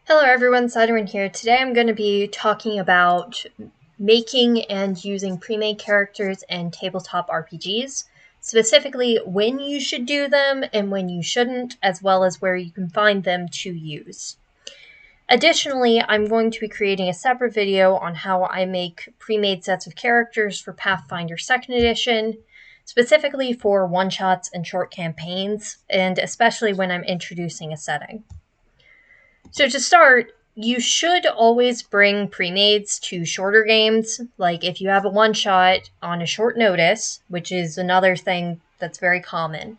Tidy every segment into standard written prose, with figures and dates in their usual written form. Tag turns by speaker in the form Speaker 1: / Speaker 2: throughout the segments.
Speaker 1: Hello everyone, Sidewind here. Today I'm going to be talking about making and using pre-made characters in tabletop RPGs, specifically when you should do them and when you shouldn't, as well as where you can find them to use. Additionally, I'm going to be creating a separate video on how I make pre-made sets of characters for Pathfinder 2nd Edition, specifically for one-shots and short campaigns, and especially when I'm introducing a setting. So to start, you should always bring pre-mades to shorter games. Like if you have a one-shot on a short notice, which is another thing that's very common,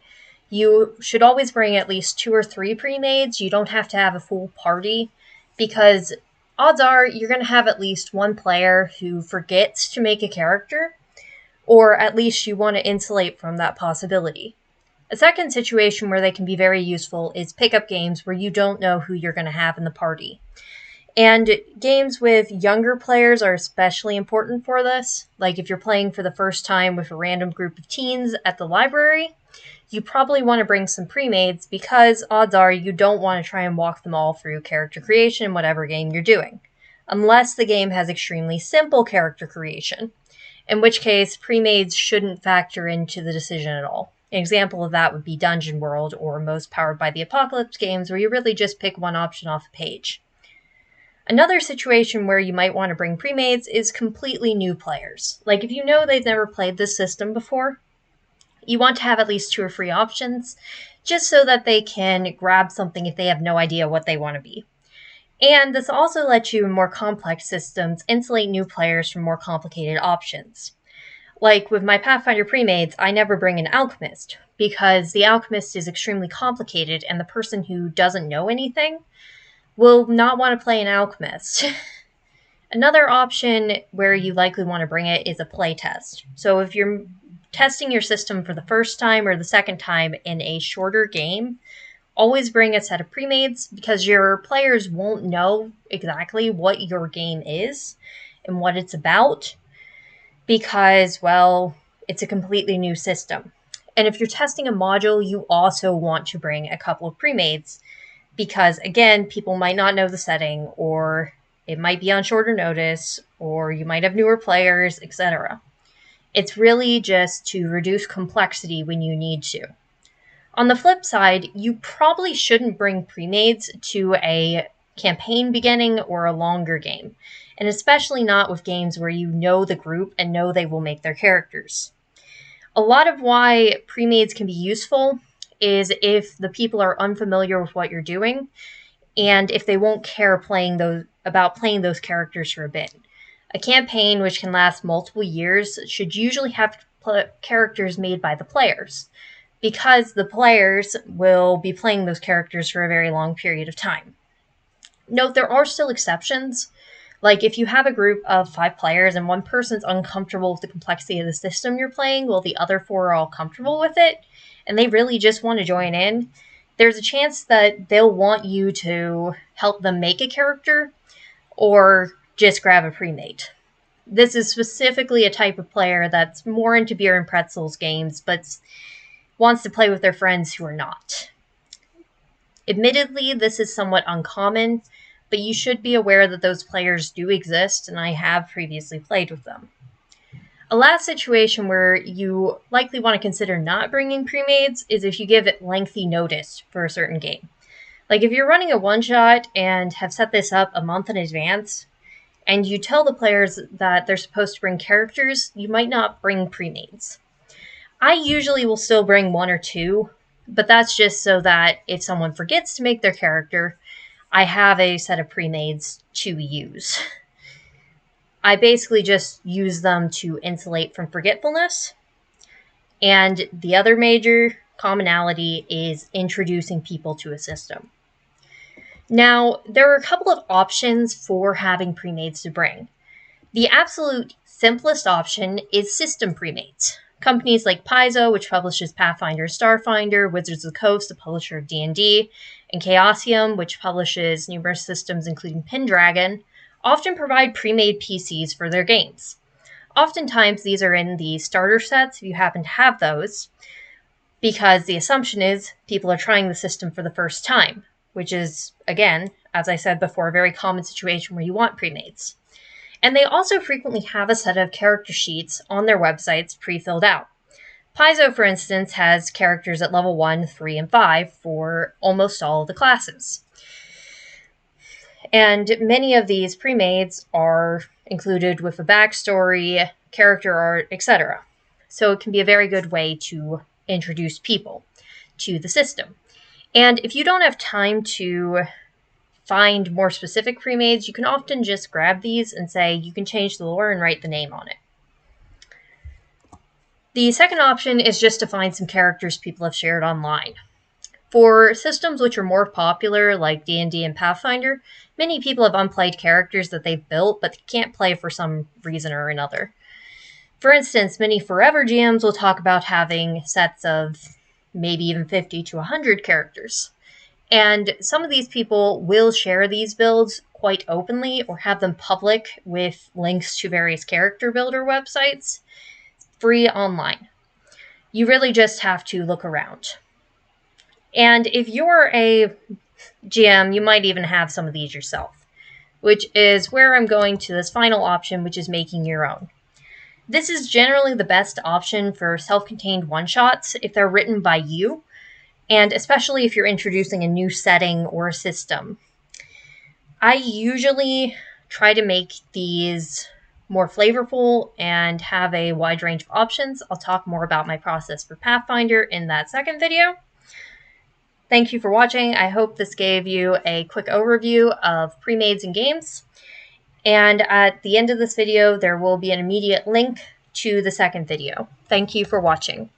Speaker 1: you should always bring at least 2 or 3 pre-mades. You don't have to have a full party because odds are you're going to have at least one player who forgets to make a character, or at least you want to insulate from that possibility. A second situation where they can be very useful is pickup games where you don't know who you're going to have in the party. And games with younger players are especially important for this. Like if you're playing for the first time with a random group of teens at the library, you probably want to bring some pre-mades because odds are you don't want to try and walk them all through character creation in whatever game you're doing. Unless the game has extremely simple character creation, in which case pre-mades shouldn't factor into the decision at all. An example of that would be Dungeon World or most Powered by the Apocalypse games where you really just pick one option off a page. Another situation where you might want to bring pre-mades is completely new players. Like if you know they've never played this system before, you want to have at least 2 or 3 options just so that they can grab something if they have no idea what they want to be. And this also lets you in more complex systems insulate new players from more complicated options. Like with my Pathfinder pre-mades, I never bring an alchemist, because the alchemist is extremely complicated and the person who doesn't know anything will not want to play an alchemist. Another option where you likely want to bring it is a playtest. So if you're testing your system for the first time or the second time in a shorter game, always bring a set of pre-mades because your players won't know exactly what your game is and what it's about, because, well, it's a completely new system. And if you're testing a module, you also want to bring a couple of pre-mades because, again, people might not know the setting, or it might be on shorter notice, or you might have newer players, etc. It's really just to reduce complexity when you need to. On the flip side, you probably shouldn't bring pre-mades to a campaign beginning or a longer game, and especially not with games where you know the group and know they will make their characters. A lot of why pre-mades can be useful is if the people are unfamiliar with what you're doing, and if they won't care about playing those characters for a bit. A campaign, which can last multiple years, should usually have characters made by the players, because the players will be playing those characters for a very long period of time. Note there are still exceptions. Like if you have a group of 5 players and one person's uncomfortable with the complexity of the system you're playing while the other 4 are all comfortable with it, and they really just want to join in, there's a chance that they'll want you to help them make a character or just grab a pre-made. This is specifically a type of player that's more into beer and pretzels games, but wants to play with their friends who are not. Admittedly, this is somewhat uncommon, but you should be aware that those players do exist, and I have previously played with them. A last situation where you likely want to consider not bringing pre-mades is if you give it lengthy notice for a certain game. Like if you're running a one-shot and have set this up a month in advance, and you tell the players that they're supposed to bring characters, you might not bring pre-mades. I usually will still bring 1 or 2, but that's just so that if someone forgets to make their character, I have a set of pre-mades to use. I basically just use them to insulate from forgetfulness. And the other major commonality is introducing people to a system. Now, there are a couple of options for having pre-mades to bring. The absolute simplest option is system pre-mades. Companies like Paizo, which publishes Pathfinder, Starfinder, Wizards of the Coast, the publisher of D&D, and Chaosium, which publishes numerous systems including Pendragon, often provide pre-made PCs for their games. Oftentimes, these are in the starter sets if you happen to have those, because the assumption is people are trying the system for the first time, which is, again, as I said before, a very common situation where you want premades. And they also frequently have a set of character sheets on their websites pre-filled out. Paizo, for instance, has characters at level 1, 3, and 5 for almost all of the classes. And many of these premades are included with a backstory, character art, etc. So it can be a very good way to introduce people to the system. And if you don't have time to find more specific premades, you can often just grab these and say you can change the lore and write the name on it. The second option is just to find some characters people have shared online. For systems which are more popular, like D&D and Pathfinder, many people have unplayed characters that they've built, but they can't play for some reason or another. For instance, many Forever GMs will talk about having sets of maybe even 50 to 100 characters. And some of these people will share these builds quite openly or have them public with links to various character builder websites, free online. You really just have to look around. And if you're a GM, you might even have some of these yourself, which is where I'm going to this final option, which is making your own. This is generally the best option for self-contained one-shots if they're written by you, and especially if you're introducing a new setting or a system. I usually try to make these more flavorful and have a wide range of options. I'll talk more about my process for Pathfinder in that second video. Thank you for watching. I hope this gave you a quick overview of premades and games. And at the end of this video, there will be an immediate link to the second video. Thank you for watching.